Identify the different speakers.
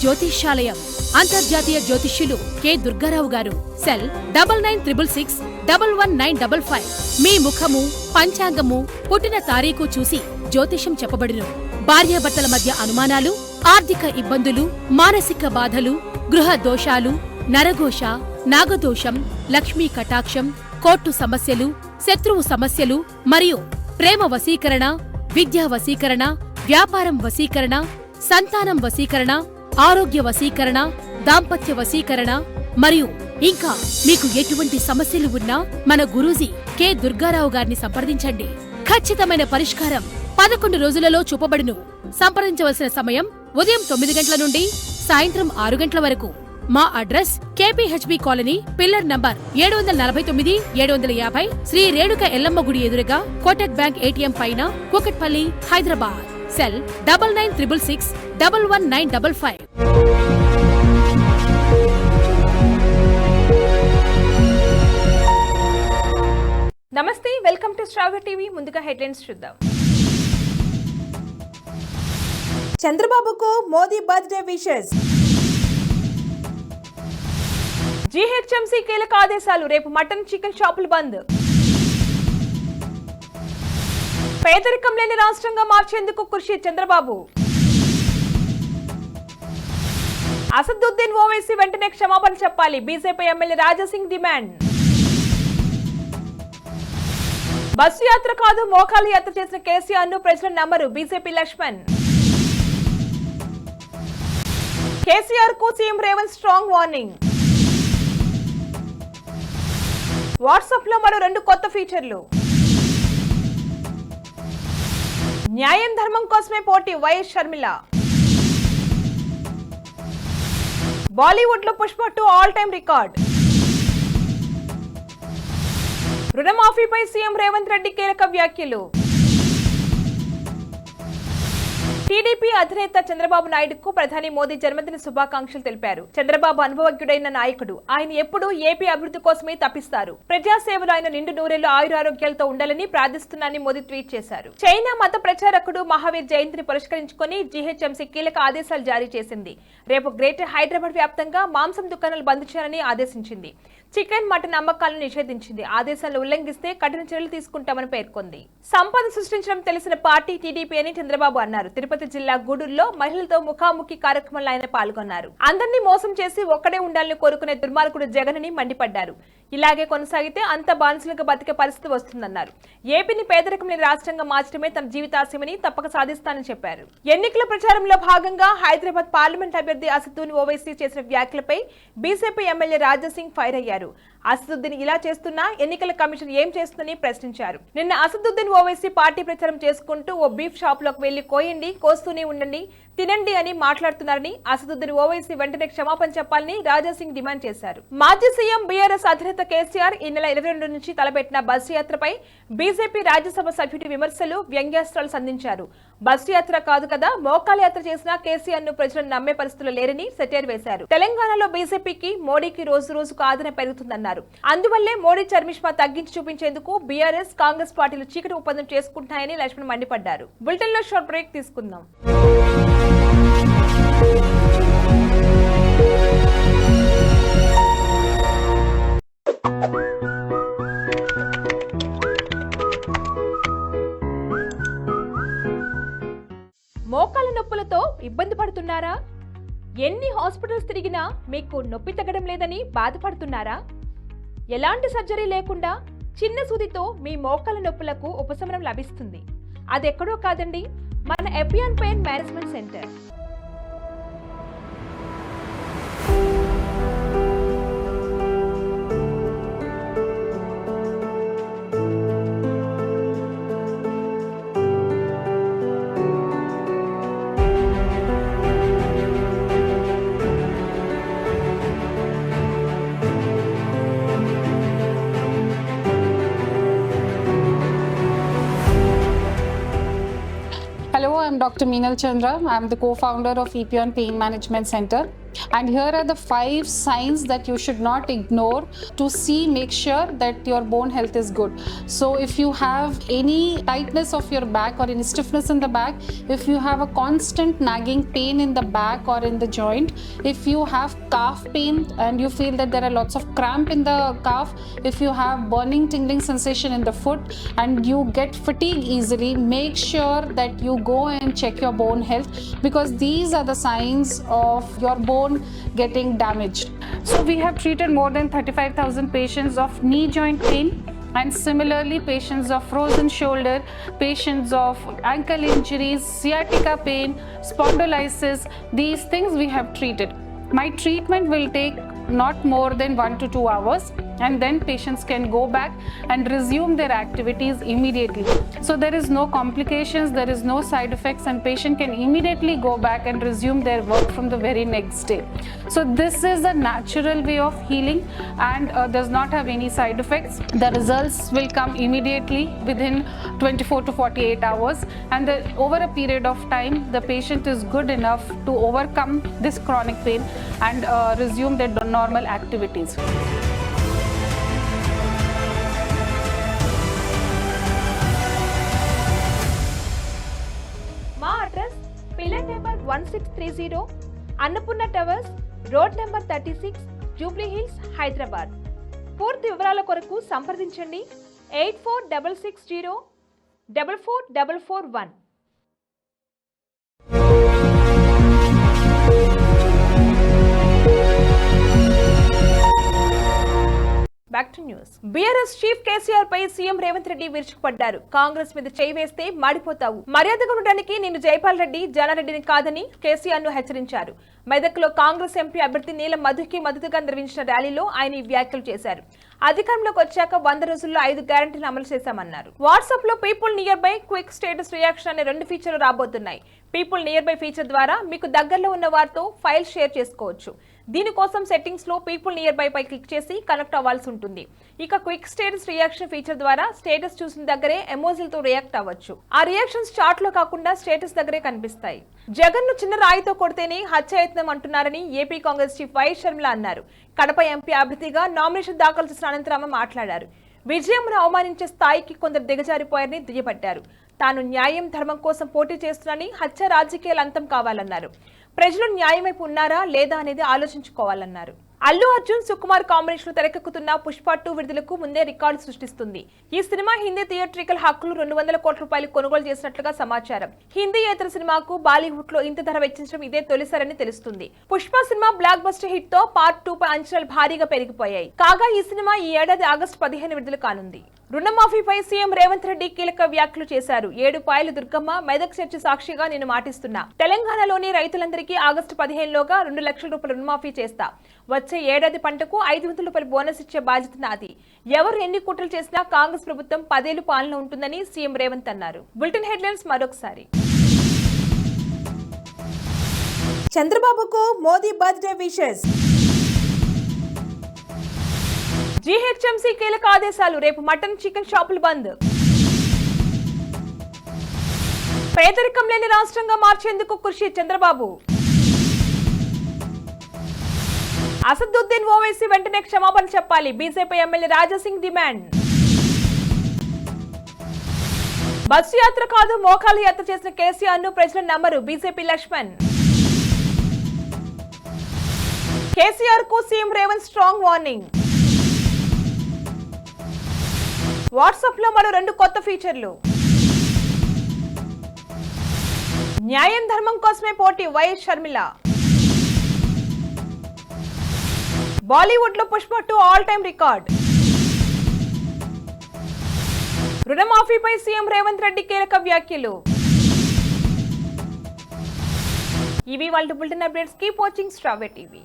Speaker 1: జ్యోతిష్యాలయం, అంతర్జాతీయ జ్యోతిష్యులు కె దుర్గారావు గారు. సెల్ 9966611955. మీ ముఖము, పంచాంగము, పుట్టిన తారీఖు చూసి జ్యోతిషం చెప్పబడును. భార్యాభర్తల మధ్య అనుమానాలు, ఆర్థిక ఇబ్బందులు, మానసిక బాధలు, గృహ దోషాలు, నరఘోష, నాగదోషం, లక్ష్మీ కటాక్షం, కోర్టు సమస్యలు, శత్రువు సమస్యలు మరియు ప్రేమ వశీకరణ, విద్యా వశీకరణ, వ్యాపారం వశీకరణ, సంతానం వశీకరణ, ఆరోగ్య వశీకరణ, దాంపత్య వశీకరణ మరియు ఇంకా మీకు ఎటువంటి సమస్యలు ఉన్నా మన గురూజీ కె దుర్గారావు గారిని సంప్రదించండి. ఖచ్చితమైన పరిష్కారం 11 రోజులలో చూపబడును. సంప్రదించవలసిన సమయం ఉదయం 9 గంటల నుండి సాయంత్రం 6 గంటల వరకు. మా address KPHB colony, pillar number 749, 750, Shri Renuka Yellamma గుడి ఎదురుగా, కోటక్ బ్యాంక్ ATM పైన, కూకట్పల్లి, హైదరాబాద్. సెల్ 9966611955.
Speaker 2: నమస్తే, వెల్కమ్ టు శ్రావ్య టీవీ. ముందుగా హెడ్లైన్స్ చూద్దాం. చంద్రబాబుకు మోదీ బర్త్డే విషెస్. GHMC కీలక ఆదేశాలు, రేపు మటన్ చికెన్ షాపులు బంద్. పేదరికం లేని రాష్ట్రంగా మార్చేందుకు కృషి చంద్రబాబు. అసదుద్దీన్ ఓవైసీ వెంటనే క్షమాపణ చెప్పాలి, BJP MLA Raja Singh demand. Bus యాత్ర కాదు, మోకాల యాత్ర చేసిన కేసీఆర్ ను ప్రజలు నమ్మరు, బీజేపీ లక్ష్మణ్. కేసీఆర్ కు CM Revanth strong warning. WhatsApp లో మరో 2 కొత్త ఫీచర్లు. న్యాయం ధర్మం కోసమే పోటీ, వైఎస్ షర్మిల. బాలీవుడ్ లో పుష్ప 2 ఆల్ టైమ్ రికార్డ్. రుణమాఫీపై సీఎం రేవంత్ రెడ్డి కీలక వ్యాఖ్యలు. టీడీపీ అధినేత చంద్రబాబు నాయుడుకు ప్రధాని మోదీ జన్మదిన శుభాకాంక్షలు తెలిపారు. చంద్రబాబు అనుభవజ్ఞుడైన నాయకుడు, ఆయన ఎప్పుడూ ఏపీ అభివృద్ధి కోసమే తప్పిస్తారు. ప్రజాసేవలో ఆయన నిండు నూరేళ్లు ఆయురారోగ్యాలతో ఉండాలని ప్రార్థిస్తున్నానని మోదీ ట్వీట్ చేశారు. చైనా మత ప్రచారకుడు మహావీర్ జయంతిని పురస్కరించుకుని GHMC కీలక ఆదేశాలు జారీ చేసింది. రేపు గ్రేటర్ హైదరాబాద్ వ్యాప్తంగా మాంసం దుకాణాలు బంద్ చేయాలని ఆదేశించింది. చికెన్, మటన్ అమ్మకాలను నిషేధించింది. ఆదేశాలను ఉల్లంఘిస్తే కఠిన చర్యలు తీసుకుంటామని పేర్కొంది. సంపద సృష్టించడం తెలిసిన పార్టీ టీడీపీ అని చంద్రబాబు అన్నారు. తిరుపతి జిల్లా గూడూరులో మహిళలతో ముఖాముఖి కార్యక్రమంలో ఆయన పాల్గొన్నారు. అందరినీ మోసం చేసి ఒక్కడే ఉండాలని కోరుకునే దుర్మార్గుడు జగన్ అని మండిపడ్డారు. ఇలాగే కొనసాగితే అంత బానిసలుగా బతికే పరిస్థితి వస్తుందన్నారు. ఏపీని పేదరికం లేని రాష్ట్రంగా మార్చడమే తన జీవితాశయమని తప్పక సాధిస్తానని చెప్పారు. ఎన్నికల ప్రచారంలో భాగంగా హైదరాబాద్ పార్లమెంట్ అభ్యర్థి అసదుద్దీన్ ఓవైసీ చేసిన వ్యాఖ్యలపై బీజేపీ ఎమ్మెల్యే రాజాసింగ్ ఫైర్ అయ్యారు. అసదుద్దీన్ ఇలా చేస్తున్నా ఎన్నికల కమిషన్ ఏం చేస్తుందని ప్రశ్నించారు. నిన్న అసదుద్దీన్ ఓవైసీ పార్టీ ప్రచారం చేసుకుంటూ ఓ బీఫ్ షాప్ లోకి వెళ్లి కోయండి, కోస్తూనే ఉండండి, తినండి అని మాట్లాడుతున్నారని, అసదుద్దీన్ ఓవైసీ వెంటనే క్షమాపణ చెప్పాలని రాజాసింగ్ డిమాండ్ చేశారు. మాజీ సీఎం బీఆర్ఎస్ అధినేత కేసీఆర్ ఈ నెల 22 నుంచి తలపెట్టిన బస్సు యాత్రపై బీజేపీ రాజ్యసభ సభ్యుడి విమర్శలు, వ్యంగ్యాస్త్రాలు సంధించారు. బస్సు యాత్ర కాదు కదా, మోకాల యాత్ర చేసిన కేసీఆర్ ను ప్రజలు నమ్మే పరిస్థితులు లేరని సెటైర్ వేశారు. తెలంగాణలో బీజేపీకి, మోడీకి రోజు రోజుకు ఆదరణ పెరుగుతుందన్నారు. అందువల్లే మోడీ చర్మిష్మా తగ్గించి చూపించేందుకు బీఆర్ఎస్, కాంగ్రెస్ పార్టీలు చీకటి ఒప్పందం చేసుకుంటున్నాయని లక్ష్మణ్ మండిపడ్డారు. బులెటిన్ లో షార్ట్ బ్రేక్ తీసుకుందాం. మోకాళ్ళ నొప్పులతో ఇబ్బంది పడుతున్నారా? ఎన్ని హాస్పిటల్స్ తిరిగినా మీకు నొప్పి తగ్గడం లేదని బాధపడుతున్నారా? ఎలాంటి సర్జరీ లేకుండా చిన్న సూదితో మీ మోకాళ్ళ నొప్పులకు ఉపశమనం లభిస్తుంది. అదెక్కడో కాదండి, మన Epione pain management centre.
Speaker 3: Hello, I'm Dr. Meenal Chandra. I'm the co-founder of Epion Pain Management Center. And here are the 5 signs that you should not ignore to see, make sure that your bone health is good. So if you have any tightness of your back or any stiffness in the back, if you have a constant nagging pain in the back or in the joint, if you have calf pain and you feel that there are lots of cramp in the calf, if you have burning tingling sensation in the foot and you get fatigue easily, make sure that you go and check your bone health, because these are the signs of your bone getting damaged. So we have treated more than 35,000 patients of knee joint pain, and similarly patients of frozen shoulder, patients of ankle injuries, sciatica pain, spondylosis. These things we have treated. My treatment will take not more than 1 to 2 hours, and then patients can go back and resume their activities immediately. So there is no complications, there is no side effects, and patient can immediately go back and resume their work from the very next day. So this is a natural way of healing and does not have any side effects. The results will come immediately within 24 to 48 hours, and over a period of time the patient is good enough to overcome this chronic pain and resume their normal activities.
Speaker 2: మా address pillar number 1630 Annapurna towers, road number 36, Jubilee Hills, Hyderabad. పూర్తి వివరాల కొరకు సంప్రదించండి 8466044441. Back to news. BRS chief KCR పై CM Revanth Reddy విరుచుకుపడ్డారు. కాంగ్రెస్ మీద చేయి వేస్తే మాడిపోతావు, మర్యాదగా ఉండడానికి నేను జైపాల్ రెడ్డి, జానారెడ్డిని కాదని కేసీఆర్ ను హెచ్చరించారు. మెదక్లో కాంగ్రెస్ ఎంపీ అభ్యర్థి నీలం మధుకి మద్దతుగా నిర్వహించిన ర్యాలీలో ఆయన ఈ వ్యాఖ్యలు చేశారు. అధికారంలోకి వచ్చాక 100 రోజుల్లో 5 గ్యారంటీలు అమలు చేశామన్నారు. వాట్సాప్ లో people near by, quick status reaction అనే 2 ఫీచర్లు రాబోతున్నాయి. పీపుల్ నియర్ బై ఫీచర్ ద్వారా మీకు దగ్గరలో ఉన్న వారితో ఫైల్ షేర్ చేసుకోవచ్చు. దీనికోసం సెట్టింగ్స్ లో పీపుల్ నియర్ బై పై క్లిక్ చేసి కనెక్ట్ అవ్వాల్సి ఉంటుంది. ఇక క్విక్ స్టేటస్ రియాక్షన్ ఫీచర్ ద్వారా స్టేటస్ చూసిన దగ్గరే ఎమోజీలతో రియాక్ట్ అవ్వచ్చు. ఆ రియాక్షన్స్ చాట్ లో కాకుండా స్టేటస్ దగ్గరే కనిపిస్తాయి. జగన్ ను చిన్న రాయితో కొడితేనే హత్యాయత్నం అంటున్నారని AP Congress chief YS Sharmila అన్నారు. కడప ఎంపీ అభ్యర్థిగా నామినేషన్ దాఖలు చేసిన అనంతరం మాట్లాడారు. విజయమును అవమానించే స్థాయికి కొందరు దిగజారిపోయారని దుయ్యబట్టారు. తాను న్యాయం, ధర్మం కోసం పోటీ చేస్తున్నానని, హత్య రాజకీయాలు అంతం కావాలన్నారు. ప్రజలు న్యాయం వైపు ఉన్నారా లేదా అనేది ఆలోచించుకోవాలన్నారు. అల్లు అర్జున్, సుకుమార్ కాంబినేషన్ తెరకెక్కుతున్న పుష్ప 2 విడుదలకు ముందే రికార్డు సృష్టిస్తుంది. ఈ సినిమా హిందీ థియేట్రికల్ హక్కులు 200 కోట్ల రూపాయలు కొనుగోలు చేసినట్లుగా సమాచారం. హిందీయేతర సినిమాకు బాలీవుడ్ లో ఇంత ధర వెచ్చించడం ఇదే తొలిసారని తెలుస్తుంది. Pushpa cinema block buster hit తో పార్ట్ 2 పై అంచనాలు భారీగా పెరిగిపోయాయి. కాగా ఈ సినిమా ఈ ఏడాది ఆగస్టు 15 విడుదల కానుంది. రుణమాఫీపై సీఎం రేవంత్ రెడ్డి కీలక వ్యాఖ్యలు చేశారు. 7 పాయల దుర్గమ్మ, మెదక్ చర్చ సాక్షిగా నేను మాటిస్తున్నా. తెలంగాణలోని రైతులందరికీ ఆగస్టు 15 లోగా 2 లక్షల రూపాయల రుణమాఫీ చేస్తా. వచ్చే ఏడాది పంటకు 500 రూపాయల బోనస్ ఇచ్చే బాధ్యత నాది. ఎవరు ఎన్ని కుట్రలు చేసినా కాంగ్రెస్ ప్రభుత్వం 10 ఏళ్లు పాలన ఉంటుందని సీఎం రేవంత్ అన్నారు. బులెటిన్ హెడ్లైన్స్ మరొకసారి. చంద్రబాబుకు మోదీ బర్త్డే విషెస్. జీహెచ్ఎంసీ కీలక ఆదేశాలు. రేపు మటన్, చికెన్ షాపులు బంద్. పేదరికం లేని రాష్ట్రంగా మార్చేందుకు కృషి చంద్రబాబు. అసదుద్దీన్ ఓవైసీ వెంటనే క్షమాపణ చెప్పాలి. BJP MLA Raja Singh demand. Bus యాత్ర కాదు, మోకాలు యాత్ర చేసిన కేసీఆర్ ను ప్రజలు నమ్మరు. బీజేపీ లక్ష్మణ్. కేసీఆర్ కు CM Revanth strong warning. WhatsApp లో మరో 2 కొత్త ఫీచర్లు. న్యాయం, ధర్మం కోసమే పోటీ, వైఎస్ షర్మిల. బాలీవుడ్ లో పుష్ప 2 ఆల్ టైమ్ రికార్డ్. రుణమాఫీపై సీఎం రేవంత్ రెడ్డి కీలక వ్యాఖ్యలు. ఇవి వాళ్ళ bulletin updates. Keep watching Star TV.